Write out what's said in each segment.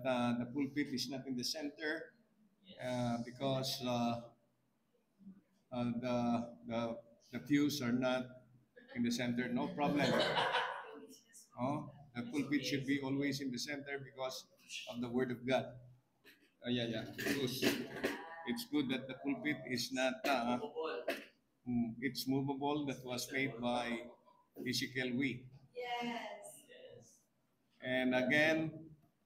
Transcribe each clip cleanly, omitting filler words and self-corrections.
that the pulpit is not in the center because the the pews are not in the center. No problem. Oh, the pulpit should be always in the center because of the Word of God. Yeah, yeah. It's good that the pulpit is not. It's movable. That was made by Ezekiel Wee. And again,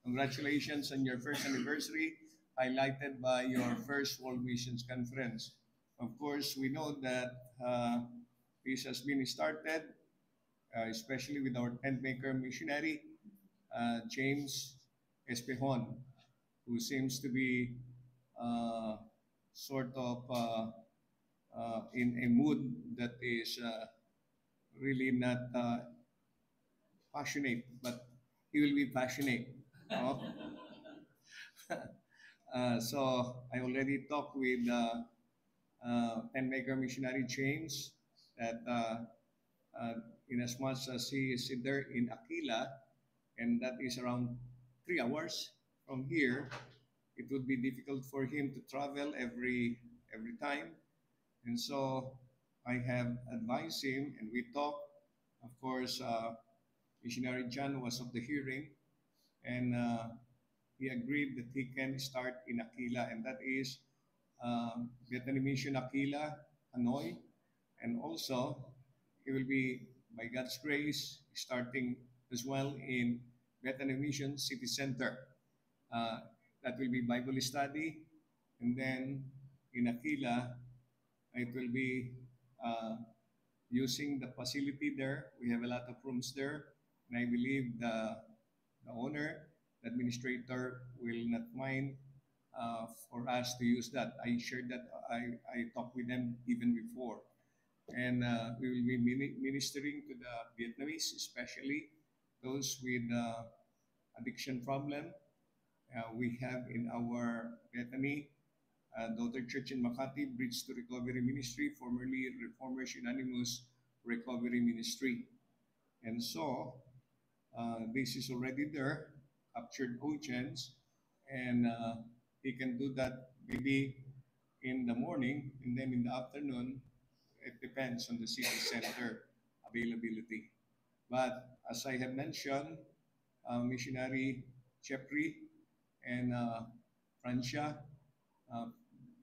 congratulations on your first anniversary, highlighted by your first World Missions Conference. Of course, we know that this has been started, especially with our tent maker missionary, James Espejon, who seems to be uh, sort of in a mood that is really not passionate, but he will be passionate. No? So I already talked with tent maker missionary James that in as much as he is there in Aquila, and that is around 3 hours from here, it would be difficult for him to travel every time. And so I have advised him, and we talked. Of course, missionary John was of the hearing, and he agreed that he can start in Aquila, and that is Bethany Mission Aquila, Hanoi, and also he will be, by God's grace, starting as well in Bethany Mission City Center. Uh, that will be Bible study, and then in Aquila, it will be uh, using the facility there. We have a lot of rooms there, and I believe the owner, the administrator will not mind for us to use that. I shared that, I talked with them even before. And we will be ministering to the Vietnamese, especially those with addiction problem. We have in our Bethany daughter church in Makati, Bridge to Recovery Ministry, formerly Reformers Unanimous Recovery Ministry. And so this is already there, captured audience, and he can do that maybe in the morning, and then in the afternoon, it depends on the city center availability. But as I have mentioned, missionary Jeffrey and Francia, uh,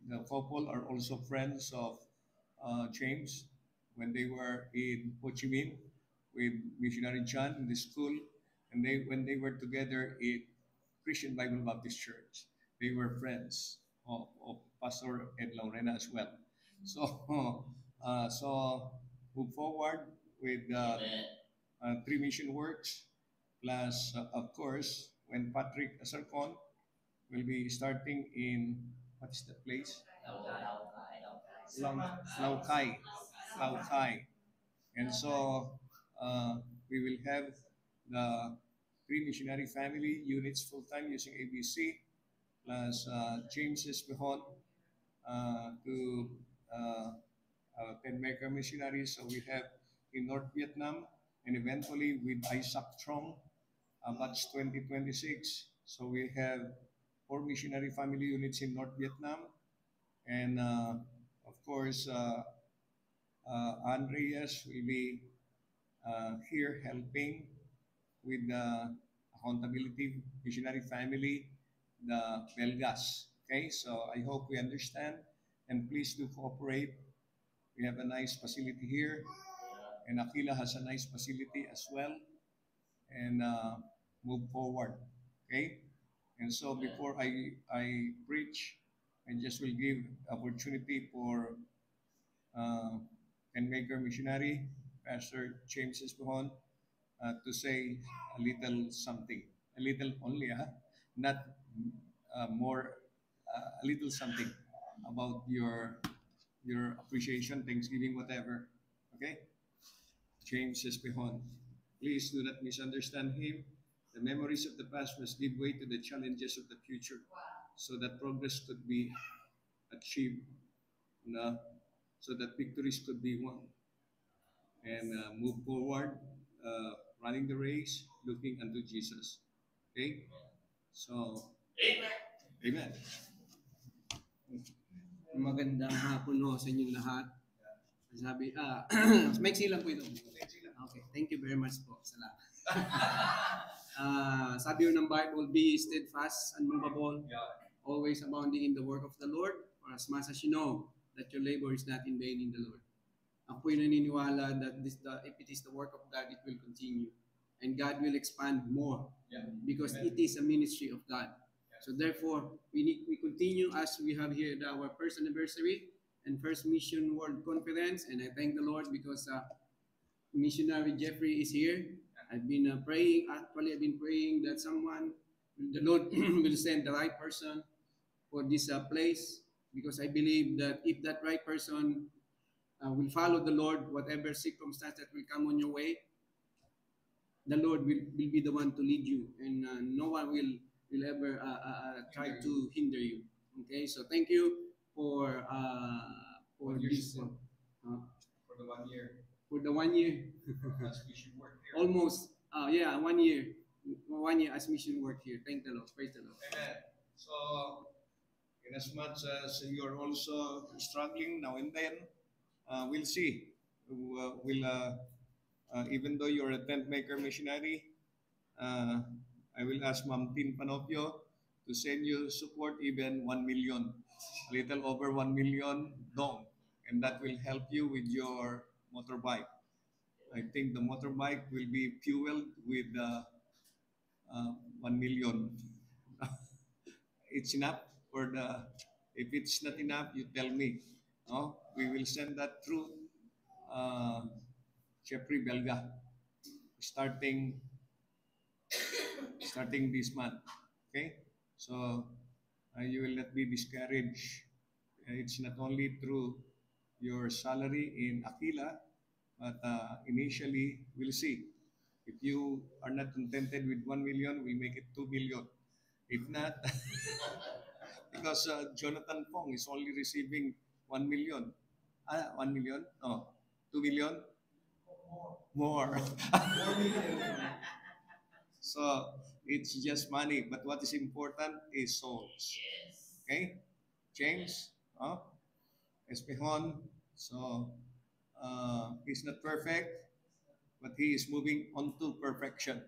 the couple are also friends of James when they were in Ho Chi Minh with missionary John in the school, and they when they were together in Christian Bible Baptist Church, they were friends of Pastor Ed Laurena as well. So, so move forward with three mission works, plus of course when Patrick Asarcon will be starting in what is the place? Laucai. Laucai. And so we will have the three missionary family units full time using ABC, plus James Espejon to Ted Maker missionaries. So we have in North Vietnam, and eventually with Isaac Trong, batch 2026. So we have four missionary family units in North Vietnam, and of course, Andreas will be here helping with the accountability missionary family, the Belgas. Okay, so I hope we understand, and please do cooperate. We have a nice facility here, and Aquila has a nice facility as well, and move forward. Okay, and so before I preach, I just will give opportunity for and maker missionary, Pastor James Espohon, to say a little something, a little only, not more, a little something about your appreciation, Thanksgiving, whatever. Okay, James Espejon. Please do not misunderstand him. The memories of the past must give way to the challenges of the future, so that progress could be achieved, no? So that victories could be won, and move forward, running the race, looking unto Jesus. Okay? So, Amen. Magandang hapon ho sa inyong lahat. Sabi, maiksi lang po ito. Okay, thank you very much po. Salamat. Sabi ng Bible, be steadfast, unmovable, always abounding in the work of the Lord, for as much as you know that your labor is not in vain in the Lord. Ako'y naniniwala that if it is the work of God, it will continue. And God will expand more because it is a ministry of God. So therefore, we continue as we have here our first anniversary and first Mission World Conference. And I thank the Lord because missionary Jeffrey is here. I've been praying. Actually, I've been praying that the Lord will send the right person for this place, because I believe that if that right person will follow the Lord, whatever circumstance that will come on your way, the Lord will be the one to lead you, and no one will ever try to hinder you. Okay, so thank you for this. For the 1 year. For the 1 year. As mission work here. Almost, yeah, 1 year. 1 year as mission work here. Thank the Lord. Praise the Lord. Amen. So, in as much as you're also struggling now and then, we'll see. Even though you're a tent maker missionary, I will ask Ma'am Tin Panopio to send you support even 1 million, a little over 1 million dong, and that will help you with your motorbike. I think the motorbike will be fueled with 1 million. It's enough for the. If it's not enough, you tell me. No, we will send that through uh, Jeffrey Belga, starting starting this month. Okay, so you will not be discouraged. It's not only through your salary in Aquila, but initially we'll see. If you are not contented with 1 million, we make it 2 million. If not, because Jonathan Fong is only receiving 1 million. 1 million? No, 2 million? More. So it's just money, but what is important is souls. Okay? James, Espehon. So he's not perfect, but he is moving on to perfection.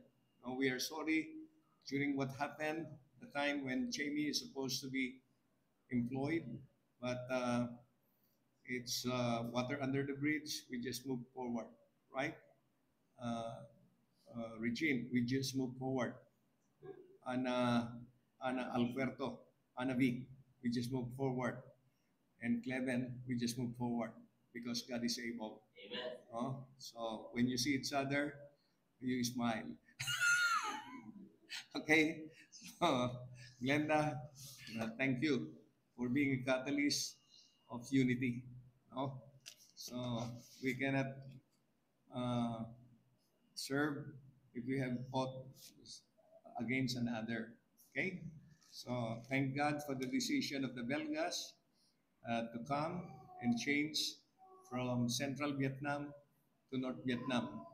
We are sorry during what happened, the time when Jamie is supposed to be employed, but it's water under the bridge. We just move forward, right? Uh, Regine, we just move forward. Ana Alberto, Ana V, we just move forward. And Cleven, we just move forward because God is able. Amen. So when you see each other, you smile. Okay? So, Glenda, thank you for being a catalyst of unity. No? So we cannot uh, serve if we have fought against another. Okay? So thank God for the decision of the Belgas to come and change from Central Vietnam to North Vietnam.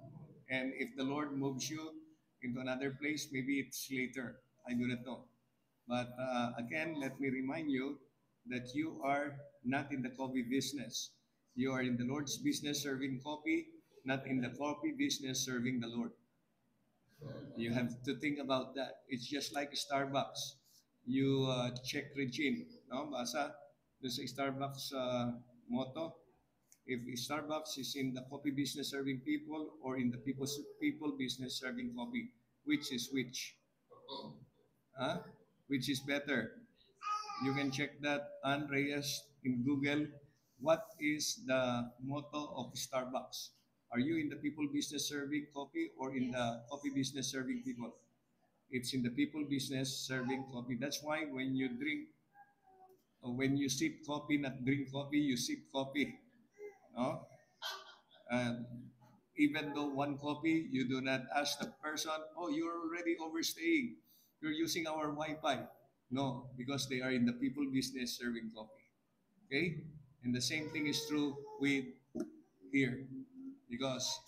And if the Lord moves you into another place, maybe it's later. I do not know. But again, let me remind you that you are not in the coffee business. You are in the Lord's business serving coffee, not in the coffee business serving the Lord. You have to think about that. It's just like Starbucks. You check Regine, no? Basa, doon sa Starbucks motto, if Starbucks is in the coffee business serving people or in the people business serving coffee, which is which? Huh? Which is better? You can check that, Andreas, in Google. What is the motto of Starbucks? Are you in the people business serving coffee or in the coffee business serving people? It's in the people business serving coffee. That's why when you drink, or when you sip coffee, not drink coffee, you sip coffee. No? And even though one coffee, you do not ask the person, oh, you're already overstaying. You're using our Wi-Fi. No, because they are in the people business serving coffee. Okay? And the same thing is true with here. Because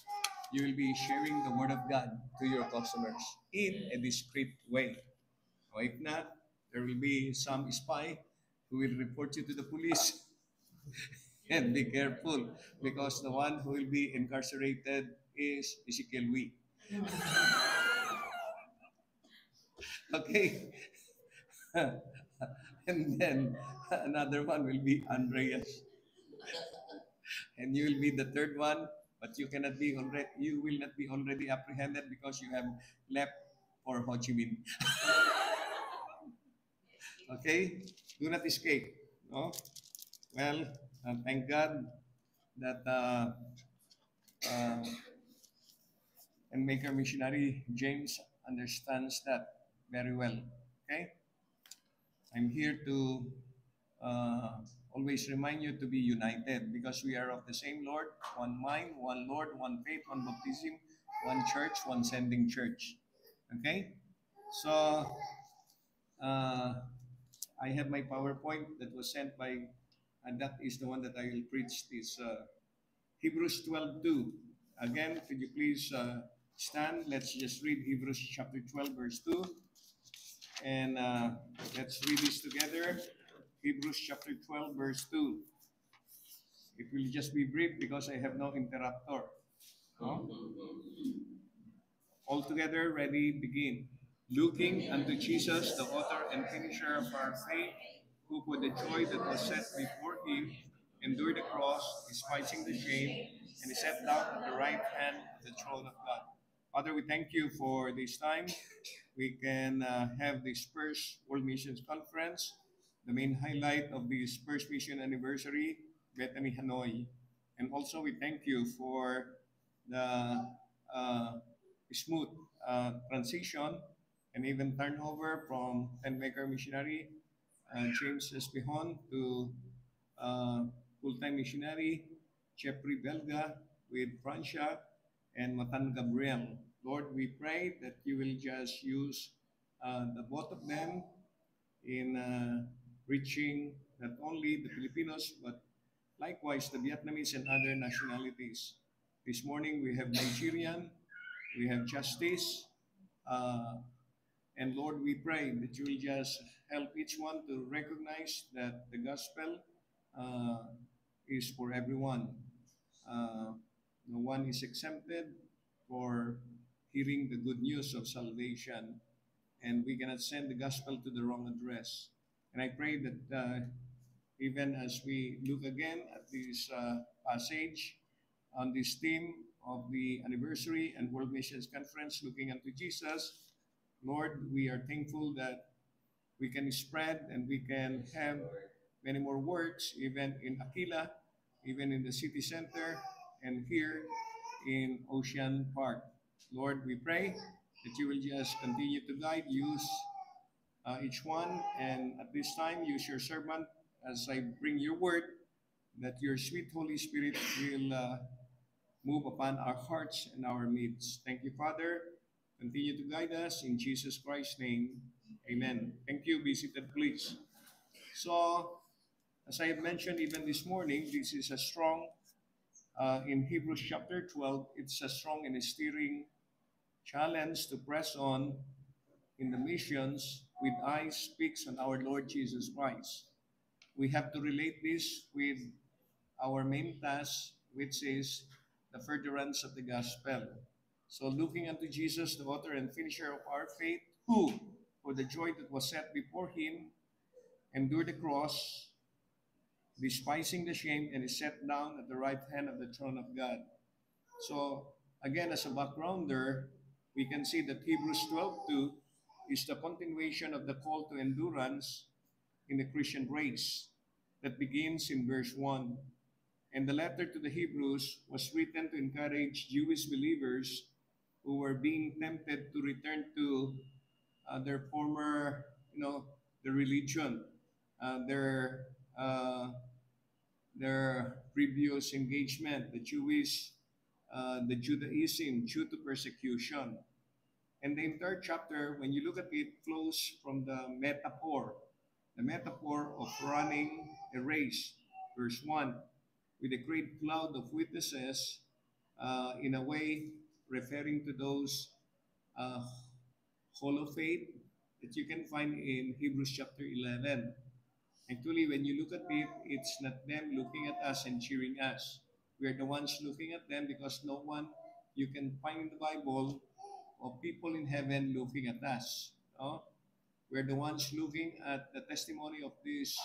you will be sharing the word of God to your customers in a discreet way. Or if not, there will be some spy who will report you to the police. And be careful because the one who will be incarcerated is Ezekiel Wee. Okay. And then another one will be Andreas. And you will be the third one, but you will not be already apprehended because you have left for Ho Chi Minh. Okay? Do not escape. No? Well, thank God that uh, and Maker Missionary James understands that very well. Okay? I'm here to always remind you to be united because we are of the same Lord, one mind, one Lord, one faith, one baptism, one church, one sending church. Okay? So, uh, I have my PowerPoint that was sent by, and that is the one that I will preach this Hebrews 12:2. Again, could you please stand? Let's just read Hebrews chapter 12, verse 2. And let's read this together. Hebrews chapter 12, verse 2. It will just be brief because I have no interrupter. No? All together, ready, begin. Looking unto Jesus, the author and finisher of our faith, who for the joy that was set before him endured the cross, despising the shame, and is set down at the right hand of the throne of God. Father, we thank you for this time. We can have this first World Missions Conference, the main highlight of this first mission anniversary, Bethany Hanoi. And also we thank you for the uh, smooth transition and even turnover from Maker Missionary James Espihon to full-time missionary Jeffrey Belga with Francia and Matan Gabriel. Lord, we pray that you will just use the both of them in reaching not only the Filipinos but likewise the Vietnamese and other nationalities. This morning we have Nigerian, we have Justice, and Lord, we pray that you will just help each one to recognize that the gospel uh, is for everyone. No one is exempted for hearing the good news of salvation, and we cannot send the gospel to the wrong address. And I pray that even as we look again at this passage on this theme of the anniversary and World Missions Conference, looking unto Jesus, Lord, we are thankful that we can spread and we can have many more works, even in Aquila, even in the city center, and here in Ocean Park. Lord, we pray that you will just continue to guide, use each one, and at this time, use your servant as I bring your word, that your sweet Holy Spirit will move upon our hearts and our midst. Thank you, Father. Continue to guide us in Jesus Christ's name. Amen. Thank you. Be seated, please. So, as I have mentioned even this morning, this is a strong, in Hebrews chapter 12, it's a strong and a steering challenge to press on in the missions with eyes fixed on our Lord Jesus Christ. We have to relate this with our main task, which is the furtherance of the gospel. So looking unto Jesus, the author and finisher of our faith, who, for the joy that was set before him, endured the cross, despising the shame, and is set down at the right hand of the throne of God. So again, as a backgrounder, we can see that Hebrews 12:2 is the continuation of the call to endurance in the Christian race that begins in verse 1. And the letter to the Hebrews was written to encourage Jewish believers who were being tempted to return to their former, the religion, their previous engagement, the the Judaism due to persecution. And the entire chapter, when you look at it, flows from the metaphor of running a race, verse 1, with a great cloud of witnesses, in a way referring to those hall of faith that you can find in Hebrews chapter 11. Actually, when you look at it, it's not them looking at us and cheering us. We are the ones looking at them because no one you can find in the Bible of people in heaven looking at us. No? We're the ones looking at the testimony of these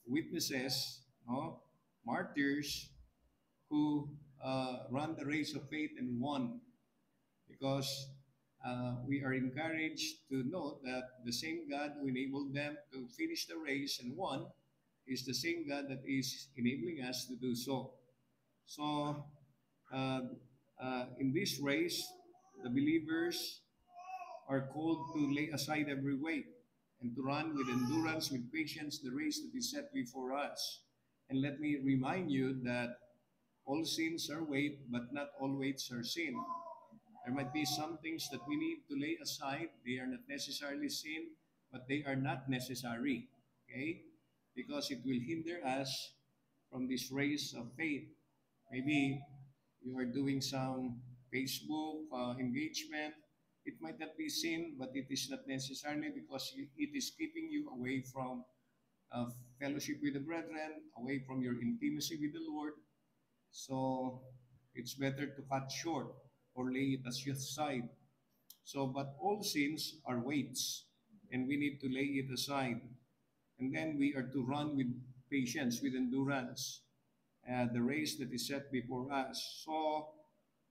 witnesses, no? Martyrs who run the race of faith and won. Because we are encouraged to know that the same God who enabled them to finish the race and won is the same God that is enabling us to do so. So, uh, in this race, the believers are called to lay aside every weight and to run with endurance, with patience, the race that is set before us. And let me remind you that all sins are weight, but not all weights are sin. There might be some things that we need to lay aside. They are not necessarily sin, but they are not necessary. Okay? Because it will hinder us from this race of faith. Maybe you are doing some Facebook engagement. It might not be sin, but it is not necessarily because it is keeping you away from fellowship with the brethren, away from your intimacy with the Lord. So it's better to cut short or lay it aside. So, but all sins are weights, and we need to lay it aside. And then we are to run with patience, with endurance, the race that is set before us. So,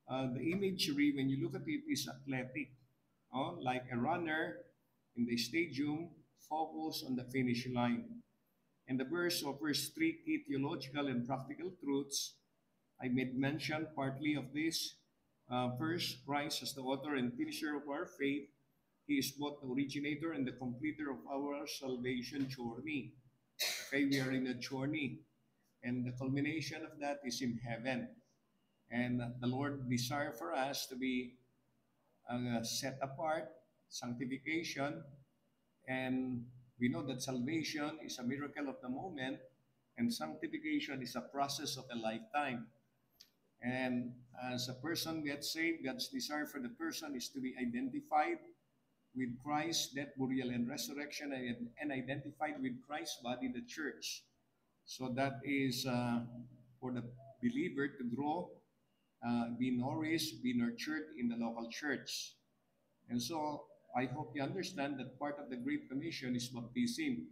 the imagery, when you look at it, is athletic. Like a runner in the stadium, focus on the finish line. And the verse offers three key theological and practical truths. I made mention partly of this. First, Christ as the author and finisher of our faith. He is both the originator and the completer of our salvation journey. Okay, we are in a journey, and the culmination of that is in heaven. And the Lord desire for us to be set apart, sanctification, and we know that salvation is a miracle of the moment, and sanctification is a process of a lifetime. And as a person gets saved, God's desire for the person is to be identified with Christ's death, burial, and resurrection, and identified with Christ's body, the church. So that is for the believer to grow, be nourished, be nurtured in the local church. And so I hope you understand that part of the Great Commission is baptism.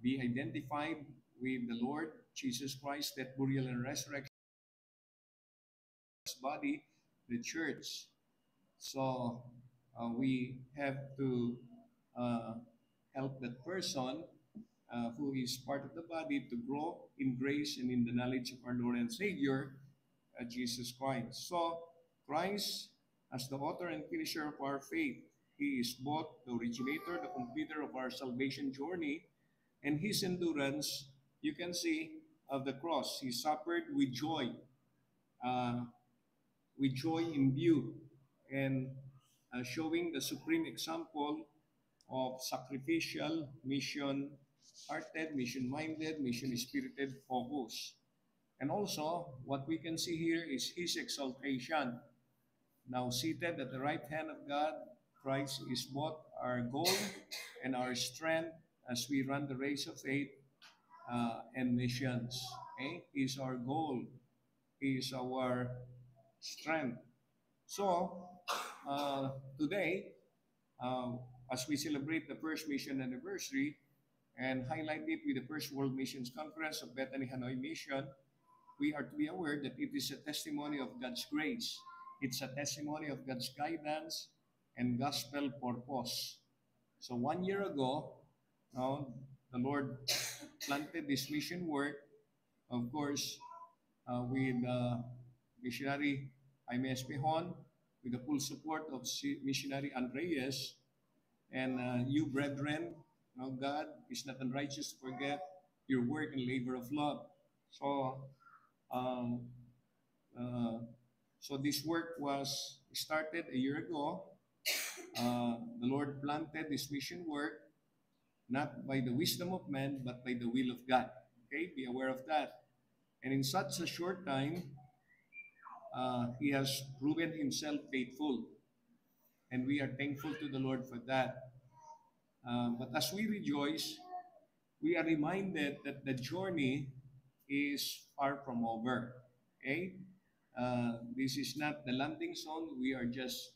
Be identified with the Lord Jesus Christ, death, burial, and resurrection body, the church. So we have to uh, help that person who is part of the body to grow in grace and in the knowledge of our Lord and Savior, Jesus Christ. So Christ, as the author and finisher of our faith, He is both the originator, the completer of our salvation journey, and His endurance, you can see, of the cross. He suffered uh, with joy in view, and showing the supreme example of sacrificial, mission-hearted, mission-minded, mission-spirited focus. And also, what we can see here is His exaltation. Now seated at the right hand of God, Christ is both our goal and our strength as we run the race of faith and missions. Okay? He is our goal. He is our strength. So, today, uh, as we celebrate the first mission anniversary and highlight it with the First World Missions Conference of Bethany Hanoi Mission, we are to be aware that it is a testimony of God's grace. It's a testimony of God's guidance and gospel purpose. So 1 year ago, the Lord planted this mission work, of course, with missionary Jaime Espihon, with the full support of missionary Andreas, and you brethren. Now God is not unrighteous to forget your work and labor of love. So, um, uh, so this work was started a year ago. The Lord planted this mission work not by the wisdom of man, but by the will of God. Okay, be aware of that. And in such a short time, He has proven Himself faithful. And we are thankful to the Lord for that. But as we rejoice, we are reminded that the journey is far from over. Okay? This is not the landing zone. We are just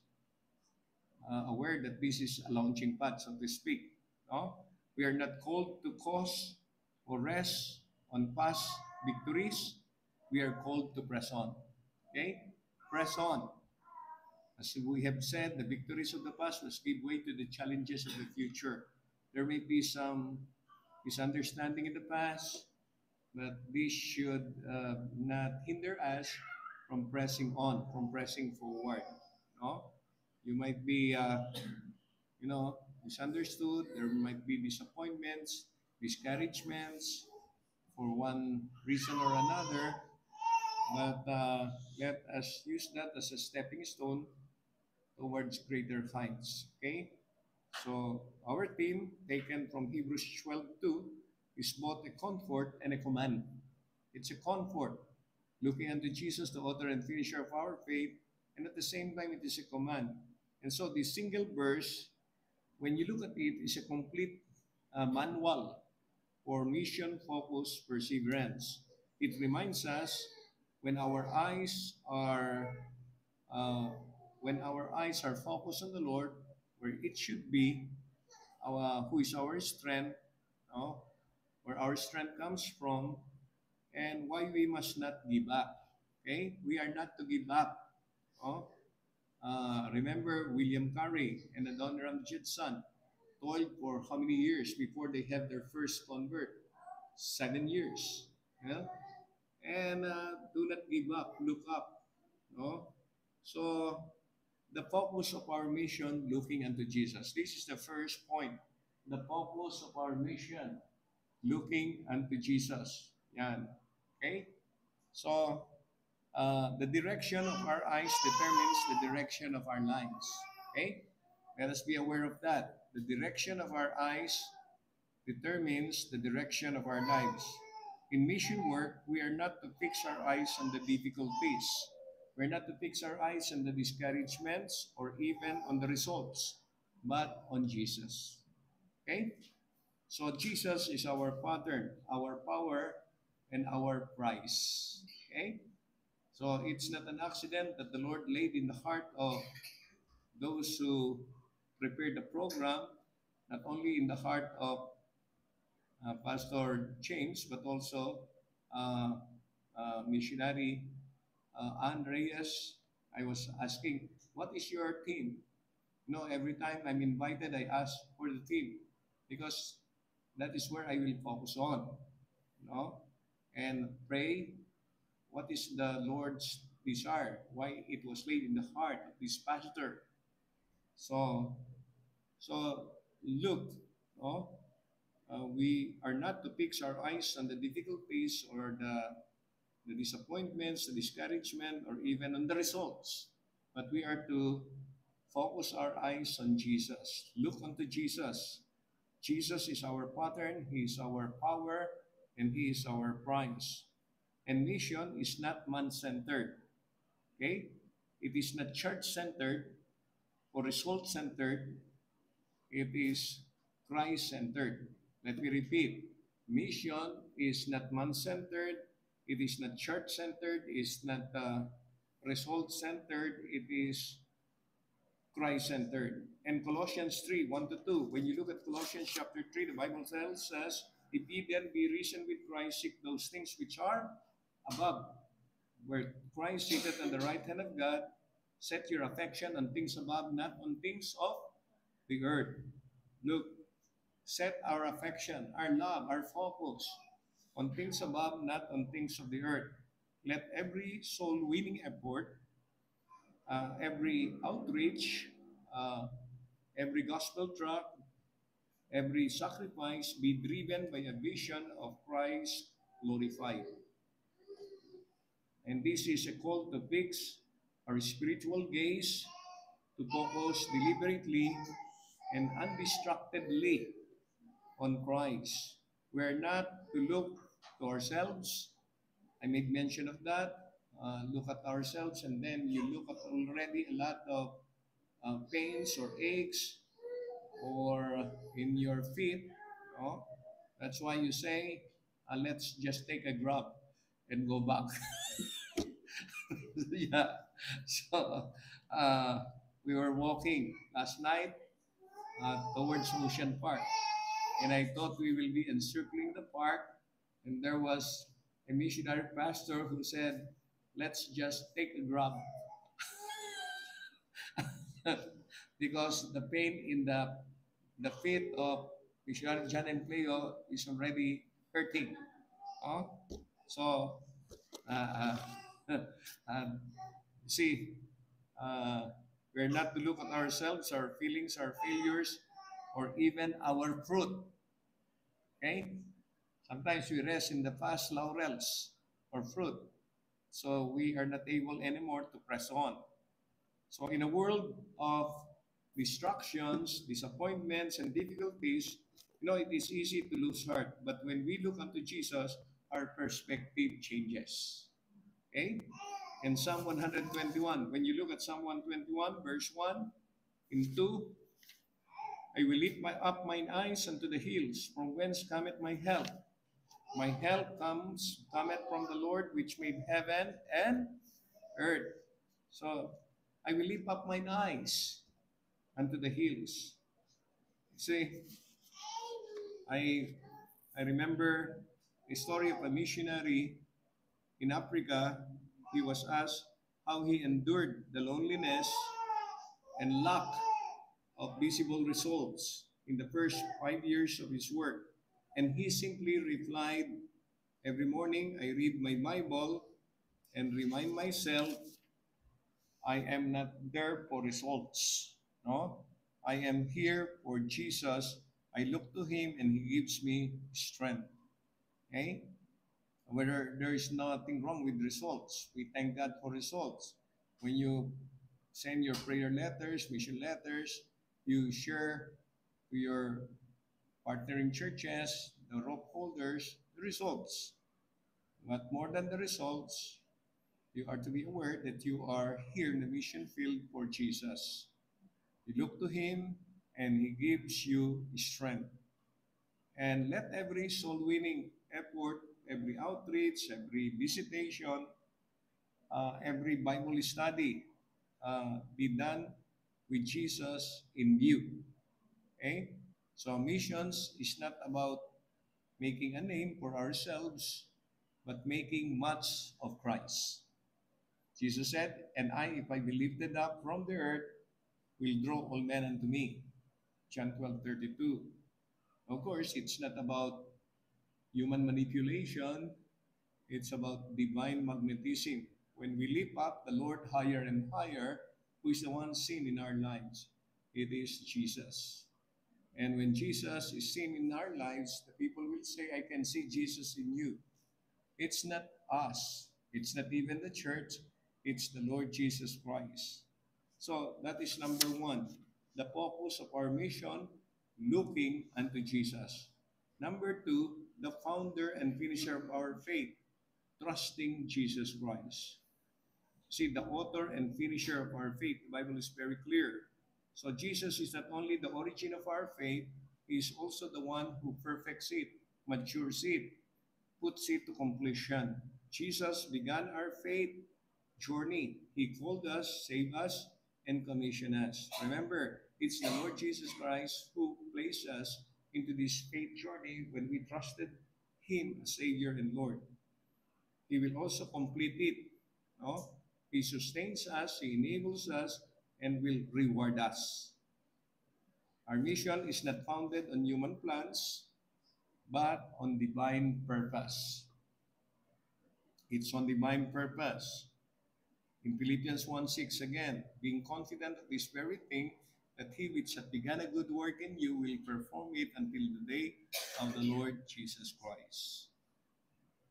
aware that this is a launching pad, so to speak. No? We are not called to cause or rest on past victories. We are called to press on. Okay? Press on. As we have said, the victories of the past must give way to the challenges of the future. There may be some misunderstanding in the past, but this should not hinder us from pressing on, from pressing forward. No? You might be, misunderstood. There might be disappointments, discouragements for one reason or another. But let us use that as a stepping stone towards greater heights. Okay? So our theme, taken from Hebrews 12:2, is both a comfort and a command. It's a comfort, looking unto Jesus, the author and finisher of our faith, and at the same time, it is a command. And so this single verse, when you look at it, is a complete manual for mission-focused perseverance. It reminds us when our eyes are uh, when our eyes are focused on the Lord, where it should be, who is our strength, no? Where our strength comes from, and why we must not give up. Okay, we are not to give up. No? Remember William Carey and Adoniram Judson toiled for how many years before they have their first convert? 7 years. Yeah? And do not give up. Look up. No? So the focus of our mission, looking unto Jesus. This is the first point. The focus of our mission, looking unto Jesus. Yan. Okay? So, the direction of our eyes determines the direction of our lives. Okay? Let us be aware of that. The direction of our eyes determines the direction of our lives. In mission work, we are not to fix our eyes on the difficulties. We're not to fix our eyes on the discouragements or even on the results, but on Jesus. Okay? So Jesus is our pattern, our power, and our prize. Okay? So it's not an accident that the Lord laid in the heart of those who prepared the program, not only in the heart of Pastor James, but also uh, missionary Andreas. I was asking, what is your team? Every time I'm invited, I ask for the team because that is where I will focus on. And pray what is the Lord's desire, why it was laid in the heart of this pastor. So, look, no? We are not to fix our eyes on the difficulties or the disappointments, the discouragement, or even on the results. But we are to focus our eyes on Jesus. Look unto Jesus. Jesus is our pattern, He is our power, and He is our prize. And mission is not man-centered. Okay? It is not church-centered or result-centered. It is Christ-centered. Let me repeat. Mission is not man-centered. It is not church-centered. It is not result-centered. It is Christ-centered. And Colossians 3:1-2, when you look at Colossians chapter 3, the Bible tells us, if ye then be risen with Christ, seek those things which are above, where Christ sitteth on the right hand of God. Set your affection on things above, not on things of the earth. Look, set our affection, our love, our focus on things above, not on things of the earth. Let every soul-winning effort, every outreach, every gospel tract, every sacrifice be driven by a vision of Christ glorified. And this is a call to fix our spiritual gaze, to focus deliberately and undistractedly on Christ. We are not to look to ourselves. I made mention of that. Look at ourselves, and then you look at already a lot of pains or aches. or in your feet. No? That's why you say, let's just take a grab and go back. Yeah. So uh, we were walking last night towards Ocean Park, and I thought we will be encircling the park, and there was a missionary pastor who said, "Let's just take a grab," because the pain in the feet of missionary John and Cleo is already hurting. Oh? So, uh, uh, um, see, uh, we're not to look at ourselves, our feelings, our failures, or even our fruit. Okay? Sometimes we rest in the past laurels or fruit. So we are not able anymore to press on. So in a world of distractions, disappointments, and difficulties, it is easy to lose heart. But when we look unto Jesus, our perspective changes. Okay? In Psalm 121, when you look at Psalm 121, verse 1 and 2, I will lift up mine eyes unto the hills, from whence cometh my help. My help cometh from the Lord, which made heaven and earth. So I will lift up mine eyes unto the hills. See, I I remember a story of a missionary in Africa. He was asked how he endured the loneliness and lack of visible results in the first 5 years of his work. And he simply replied, every morning I read my Bible and remind myself I am not there for results. No? I am here for Jesus. I look to him and he gives me strength. Okay? Whether there is nothing wrong with results. We thank God for results. When you send your prayer letters, mission letters, you share to your partnering churches, the rope holders, the results. But more than the results, you are to be aware that you are here in the mission field for Jesus. You look to him and he gives you strength. And let every soul winning effort, every outreach, every visitation, every Bible study be done with Jesus in view. Okay? So missions is not about making a name for ourselves, but making much of Christ. Jesus said, and I, if I be lifted up from the earth, will draw all men unto me. John 12:32. Of course, it's not about human manipulation. It's about divine magnetism. When we lift up the Lord higher and higher, who is the one seen in our lives? It is Jesus. And when Jesus is seen in our lives, the people will say, I can see Jesus in you. It's not us. It's not even the church. It's the Lord Jesus Christ. So that is number one, the focus of our mission, looking unto Jesus. Number two, the founder and finisher of our faith, trusting Jesus Christ. See, the author and finisher of our faith, the Bible is very clear. So Jesus is not only the origin of our faith, he is also the one who perfects it, matures it, puts it to completion. Jesus began our faith journey. He called us, saved us, and commissioned us. Remember, it's the Lord Jesus Christ who placed us into this faith journey when we trusted him as Savior and Lord. He will also complete it. No? He sustains us, he enables us, and will reward us. Our mission is not founded on human plans, but on divine purpose. It's on divine purpose. In Philippians 1:6 again, being confident of this very thing, that he which hath begun a good work in you will perform it until the day of the Lord Jesus Christ.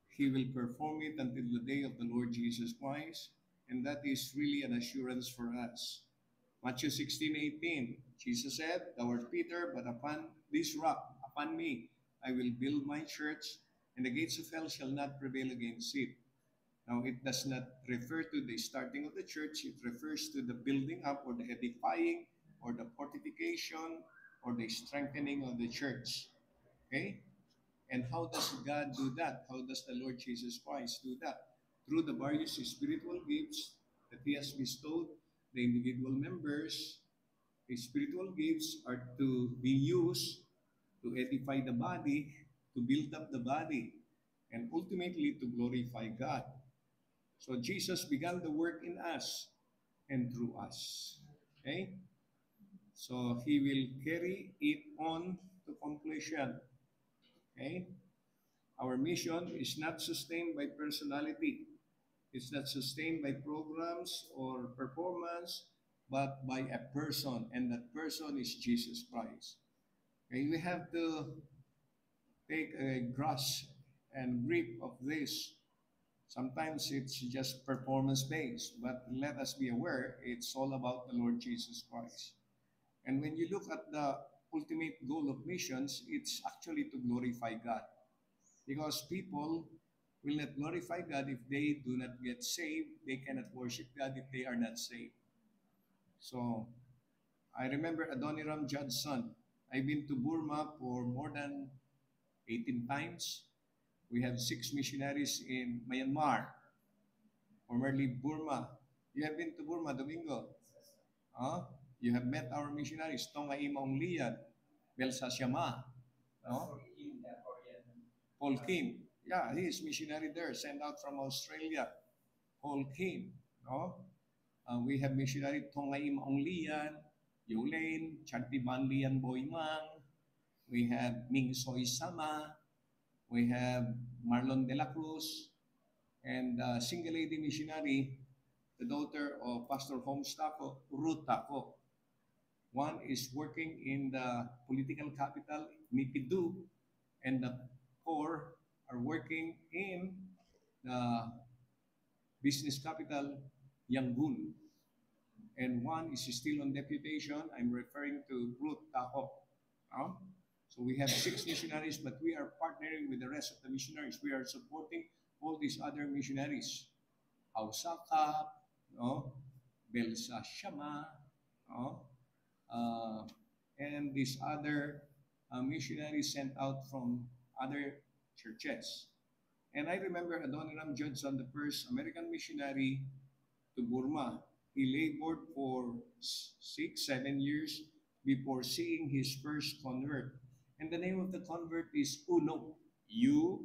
He will perform it until the day of the Lord Jesus Christ, and that is really an assurance for us. Matthew 16:18, Jesus said, thou art Peter, but upon this rock, upon me, I will build my church, and the gates of hell shall not prevail against it. Now, it does not refer to the starting of the church. It refers to the building up or the edifying or the fortification for the strengthening of the church. Okay? And how does God do that? How does the Lord Jesus Christ do that? Through the various spiritual gifts that He has bestowed the individual members. The spiritual gifts are to be used to edify the body, to build up the body, and ultimately to glorify God. So Jesus began the work in us and through us. Okay? So He will carry it on to completion. Okay? Our mission is not sustained by personality. It's not sustained by programs or performance, but by a person, and that person is Jesus Christ. Okay? We have to take a grasp and grip of this. Sometimes it's just performance based, but let us be aware it's all about the Lord Jesus Christ. And when you look at the ultimate goal of missions, it's actually to glorify God. Because people will not glorify God if they do not get saved. They cannot worship God if they are not saved. So, I remember Adoniram Judson. I've been to Burma for more than 18 times. We have 6 missionaries in Myanmar, formerly Burma. You have been to Burma, Domingo? Huh? You have met our missionaries, Tonga Imaong Lian, Belsa Siama, no? Paul Kim. Yeah, he is missionary there, sent out from Australia. Paul Kim. No? We have missionary Tonga Imaong Lian, Yulane, Chantiban Lian Boymang. We have Ming Soy Sama. We have Marlon de la Cruz. And single lady missionary, the daughter of Pastor Holmes Taco, Ruth Taco. One is working in the political capital, Nipidu, and the 4 are working in the business capital, Yangon. And one is still on deputation. I'm referring to Ruth Taco. So we have 6 missionaries, but we are partnering with the rest of the missionaries. We are supporting all these other missionaries. Hausaka, no? Belsa Shama, no? And these other missionaries sent out from other churches. And I remember Adoniram Judson, the first American missionary to Burma. He labored for 6-7 years before seeing his first convert. And the name of the convert is Uno. U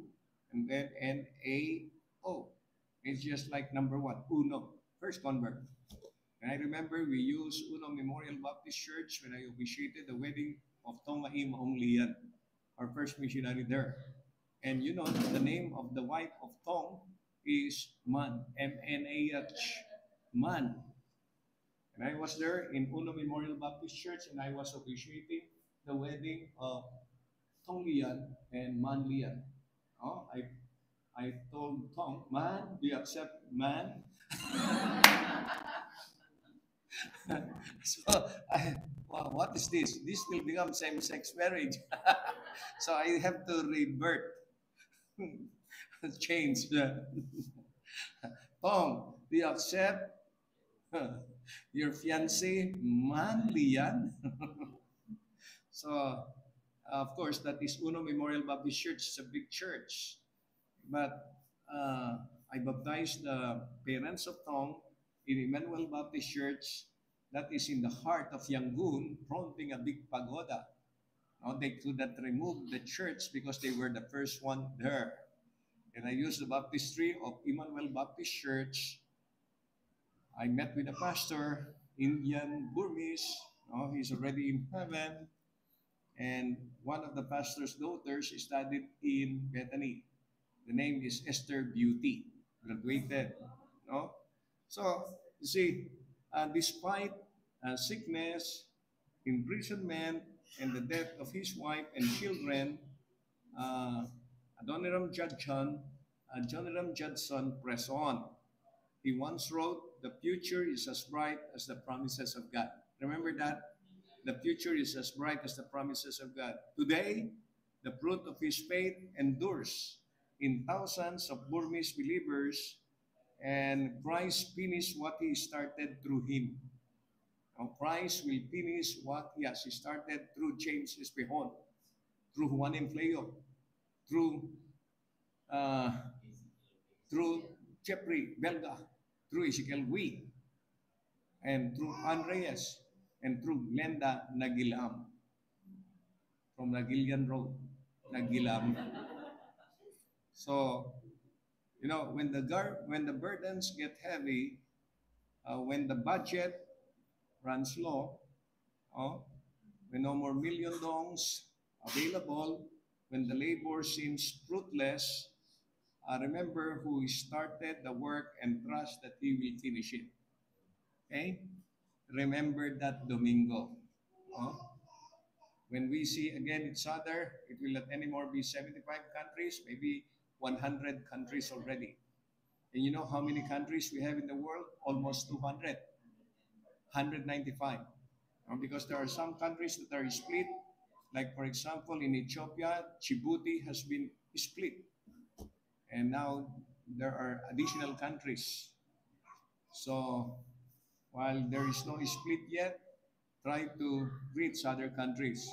and then N-A-O. It's just like number 1, Uno, first convert. And I remember we used Uno Memorial Baptist Church when I officiated the wedding of Tonga Imaong Lian, our first missionary there. And you know, the name of the wife of Tong is Man, M-N-A-H, Man. And I was there in Uno Memorial Baptist Church, and I was officiating the wedding of Tong Lian and Man Lian. Oh, I told Tong, Man, do you accept Man? So, wow, what is this? This will become same-sex marriage. So I have to revert, change. Tong, do you accept your fiancé, Man Lian? So, of course, that is Uno Memorial Baptist Church. It's a big church. But I baptized the parents of Tong in Emmanuel Baptist Church that is in the heart of Yangon, fronting a big pagoda. No, they could not remove the church because they were the first one there. And I used the baptistry of Emmanuel Baptist Church. I met with a pastor, Indian Burmese. No, he's already in heaven. And one of the pastor's daughters studied in Bethany. The name is Esther Beauty, graduated. No? So, you see, despite sickness, imprisonment, and the death of his wife and children, Adoniram Judson pressed on. He once wrote, "The future is as bright as the promises of God." Remember that? The future is as bright as the promises of God. Today, the fruit of his faith endures in thousands of Burmese believers, and Christ finished what he started through him. Now, Christ will finish what He has started through James Espihon, through Juan Empleo, through uh, through Jeffrey Belga, through Ezekiel Wee, and through Andreas, and through Glenda Nagilam from Nagilian Road, Nagilam. So, when the burdens get heavy, when the budget runs low, oh, when no more million dongs available, when the labor seems fruitless, remember who started the work and trust that He will finish it. Okay? Remember that Domingo. Oh? When we see again each other, it will not anymore be 75 countries, maybe 100 countries already. And you know how many countries we have in the world? Almost 200. 195. Because there are some countries that are split. Like for example, in Ethiopia, Djibouti has been split. And now there are additional countries. So while there is no split yet, try to reach other countries.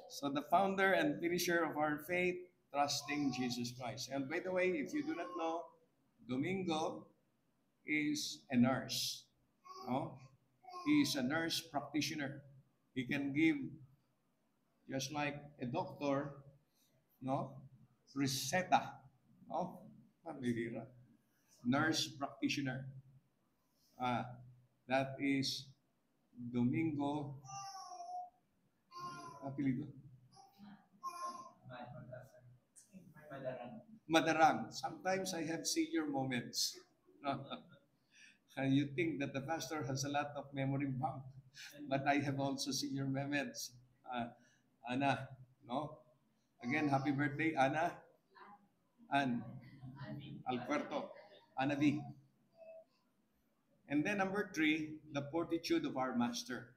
So the founder and finisher of our faith, trusting Jesus Christ. And by the way, if you do not know, Domingo is a nurse. No? He is a nurse practitioner. He can give, just like a doctor, no? Reseta. No? Pambihira. Nurse practitioner. That is Domingo. Apelido? Madarang. Sometimes I have senior moments. You think that the pastor has a lot of memory bank, but I have also senior moments. Ana, no? Again, happy birthday, Ana. And Alberto. Ana V. And then number 3, the fortitude of our master.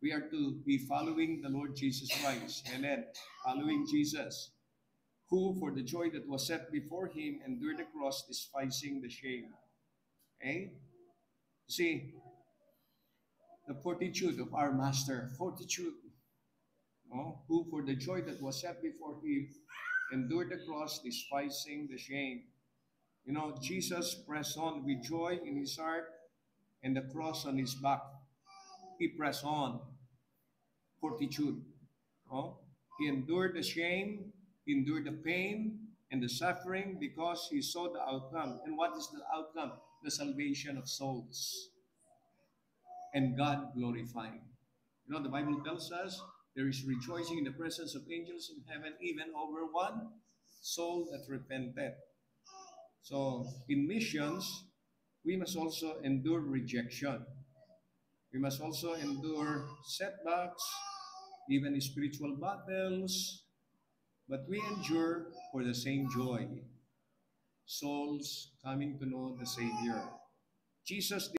We are to be following the Lord Jesus Christ. And then following Jesus, who for the joy that was set before Him endured the cross, despising the shame. Okay? See, the fortitude of our master. Fortitude. Who for the joy that was set before Him endured the cross, despising the shame. Jesus pressed on with joy in His heart and the cross on His back. He pressed on. Fortitude. He endured the shame, He endured the pain and the suffering because He saw the outcome. And what is the outcome? The salvation of souls. And God glorifying. The Bible tells us there is rejoicing in the presence of angels in heaven, even over one soul that repented. So, in missions, we must also endure rejection. We must also endure setbacks, even spiritual battles, but we endure for the same joy. Souls coming to know the Savior. Jesus